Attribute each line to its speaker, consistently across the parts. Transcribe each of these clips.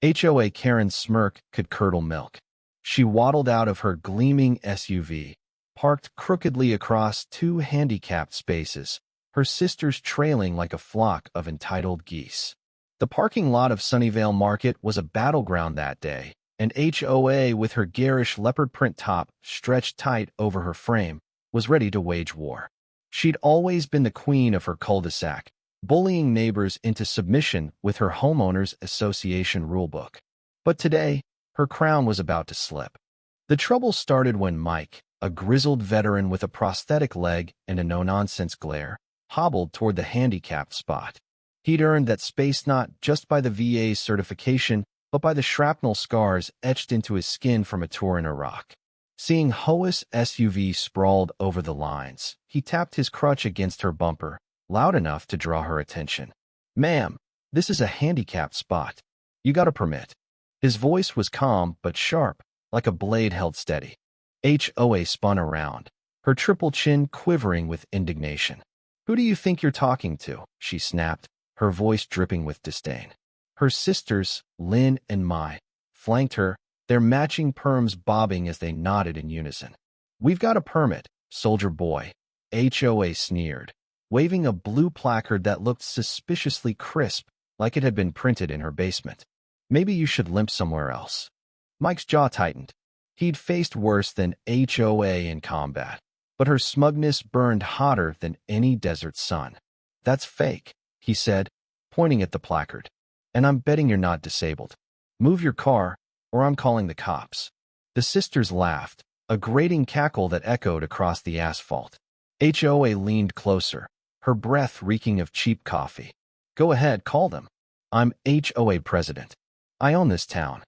Speaker 1: HOA Karen's smirk could curdle milk. She waddled out of her gleaming SUV, parked crookedly across two handicapped spaces, her sisters trailing like a flock of entitled geese. The parking lot of Sunnyvale Market was a battleground that day, and HOA, with her garish leopard print top stretched tight over her frame, was ready to wage war. She'd always been the queen of her cul-de-sac, bullying neighbors into submission with her homeowners association rulebook. But today, her crown was about to slip. The trouble started when Mike, a grizzled veteran with a prosthetic leg and a no-nonsense glare, hobbled toward the handicapped spot. He'd earned that space not just by the VA's certification, but by the shrapnel scars etched into his skin from a tour in Iraq. Seeing HOA's SUV sprawled over the lines, he tapped his crutch against her bumper, loud enough to draw her attention. "Ma'am, this is a handicapped spot. You got a permit." His voice was calm but sharp, like a blade held steady. HOA spun around, her triple chin quivering with indignation. "Who do you think you're talking to?" she snapped, her voice dripping with disdain. Her sisters, Lynn and Mai, flanked her, their matching perms bobbing as they nodded in unison. "We've got a permit, soldier boy," HOA sneered, waving a blue placard that looked suspiciously crisp, like it had been printed in her basement. "Maybe you should limp somewhere else." Mike's jaw tightened. He'd faced worse than HOA in combat, but her smugness burned hotter than any desert sun. "That's fake," he said, pointing at the placard. "And I'm betting you're not disabled. Move your car, or I'm calling the cops." The sisters laughed, a grating cackle that echoed across the asphalt. HOA leaned closer, her breath reeking of cheap coffee. "Go ahead, call them. I'm HOA president. I own this town."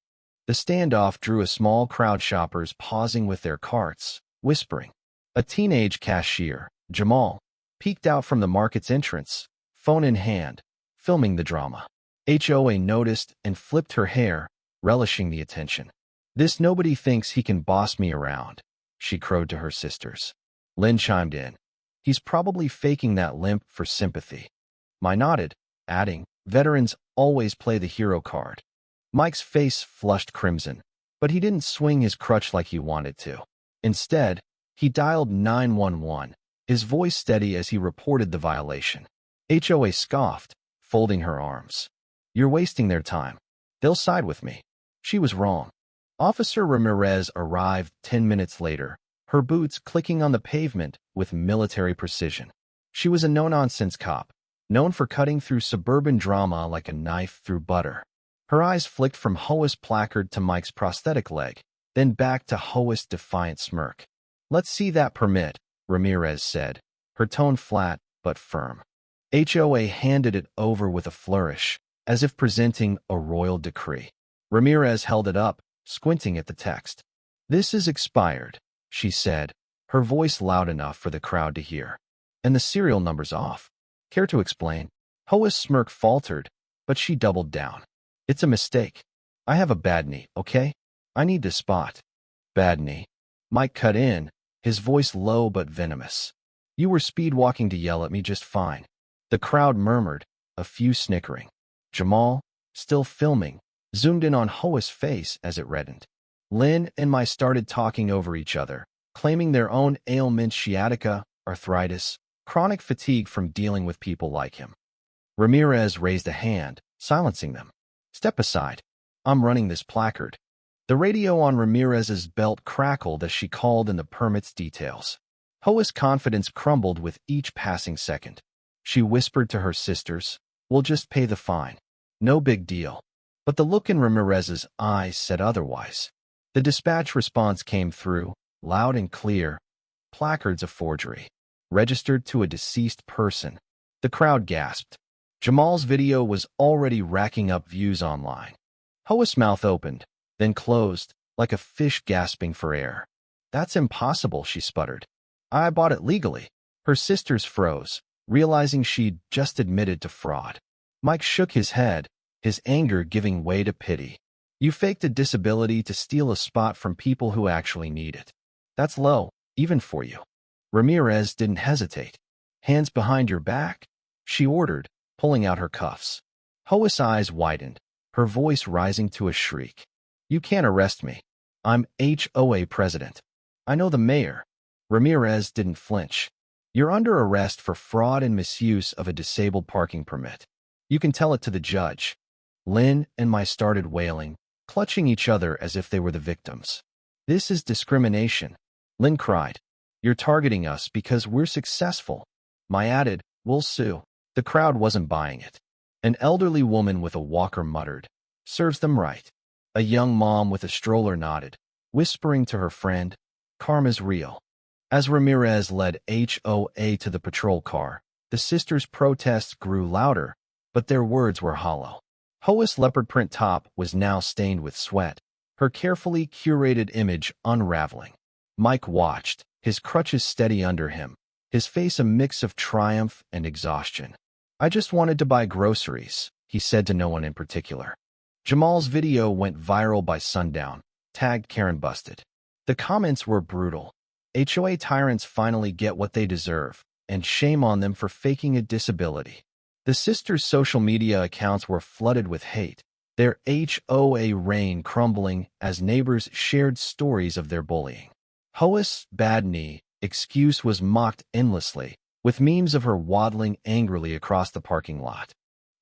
Speaker 1: The standoff drew a small crowd, shoppers pausing with their carts, whispering. A teenage cashier, Jamal, peeked out from the market's entrance, phone in hand, filming the drama. HOA noticed and flipped her hair, relishing the attention. "This nobody thinks he can boss me around," she crowed to her sisters. Lynn chimed in. "He's probably faking that limp for sympathy." Mai nodded, adding, "Veterans always play the hero card." Mike's face flushed crimson, but he didn't swing his crutch like he wanted to. Instead, he dialed 911, his voice steady as he reported the violation. HOA scoffed, folding her arms. "You're wasting their time. They'll side with me." She was wrong. Officer Ramirez arrived 10 minutes later, her boots clicking on the pavement with military precision. She was a no-nonsense cop, known for cutting through suburban drama like a knife through butter. Her eyes flicked from HOA's placard to Mike's prosthetic leg, then back to HOA's defiant smirk. "Let's see that permit," Ramirez said, her tone flat but firm. HOA handed it over with a flourish, as if presenting a royal decree. Ramirez held it up, squinting at the text. "This is expired," she said, her voice loud enough for the crowd to hear. "And the serial number's off." "Care to explain?" HOA's smirk faltered, but she doubled down. "It's a mistake. I have a bad knee, okay? I need to spot." "Bad knee." Mike cut in, his voice low but venomous. "You were speed walking to yell at me just fine." The crowd murmured, a few snickering. Jamal, still filming, zoomed in on HOA's face as it reddened. Lynn and Mai started talking over each other, claiming their own ailments: sciatica, arthritis, chronic fatigue from dealing with people like him. Ramirez raised a hand, silencing them. "Step aside. I'm running this placard." The radio on Ramirez's belt crackled as she called in the permit's details. HOA's confidence crumbled with each passing second. She whispered to her sisters, "We'll just pay the fine. No big deal." But the look in Ramirez's eyes said otherwise. The dispatch response came through, loud and clear. "Placard's a forgery. Registered to a deceased person." The crowd gasped. Jamal's video was already racking up views online. HOA's mouth opened, then closed, like a fish gasping for air. "That's impossible," she sputtered. "I bought it legally." Her sisters froze, realizing she'd just admitted to fraud. Mike shook his head, his anger giving way to pity. "You faked a disability to steal a spot from people who actually need it. That's low, even for you." Ramirez didn't hesitate. "Hands behind your back," she ordered, pulling out her cuffs. HOA's eyes widened, her voice rising to a shriek. "You can't arrest me. I'm HOA president. I know the mayor." Ramirez didn't flinch. "You're under arrest for fraud and misuse of a disabled parking permit. You can tell it to the judge." Lynn and I started wailing, clutching each other as if they were the victims. "This is discrimination," Lynn cried. "You're targeting us because we're successful." I added, "We'll sue." The crowd wasn't buying it. An elderly woman with a walker muttered, "Serves them right." A young mom with a stroller nodded, whispering to her friend, "Karma's real." As Ramirez led HOA to the patrol car, the sisters' protests grew louder, but their words were hollow. HOA's leopard print top was now stained with sweat, her carefully curated image unraveling. Mike watched, his crutches steady under him, his face a mix of triumph and exhaustion. "I just wanted to buy groceries," he said to no one in particular. Jamal's video went viral by sundown, tagged Karen Busted. The comments were brutal. HOA tyrants finally get what they deserve, and shame on them for faking a disability. The sisters' social media accounts were flooded with hate, their HOA reign crumbling as neighbors shared stories of their bullying. HOA's bad knee excuse was mocked endlessly, with memes of her waddling angrily across the parking lot.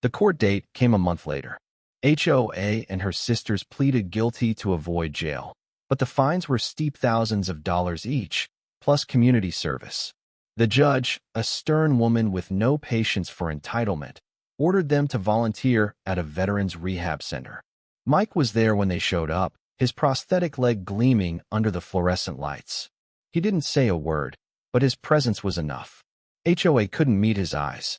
Speaker 1: The court date came a month later. HOA and her sisters pleaded guilty to avoid jail, but the fines were steep thousands of dollars each, plus community service. The judge, a stern woman with no patience for entitlement, ordered them to volunteer at a veterans rehab center. Mike was there when they showed up, his prosthetic leg gleaming under the fluorescent lights. He didn't say a word, but his presence was enough. HOA couldn't meet his eyes.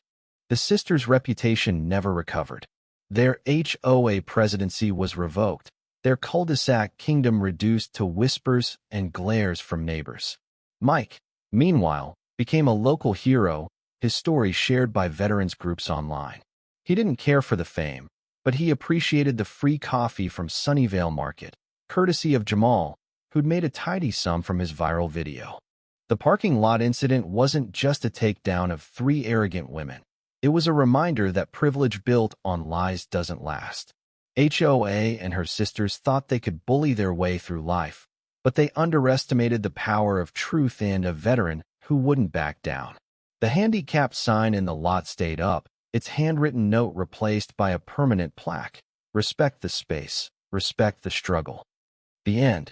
Speaker 1: The sisters' reputation never recovered. Their HOA presidency was revoked, their cul-de-sac kingdom reduced to whispers and glares from neighbors. Mike, meanwhile, became a local hero, his story shared by veterans groups online. He didn't care for the fame, but he appreciated the free coffee from Sunnyvale Market, courtesy of Jamal, who'd made a tidy sum from his viral video. The parking lot incident wasn't just a takedown of 3 arrogant women. It was a reminder that privilege built on lies doesn't last. HOA and her sisters thought they could bully their way through life, but they underestimated the power of truth and a veteran who wouldn't back down. The handicapped sign in the lot stayed up, its handwritten note replaced by a permanent plaque. "Respect the space. Respect the struggle." The end.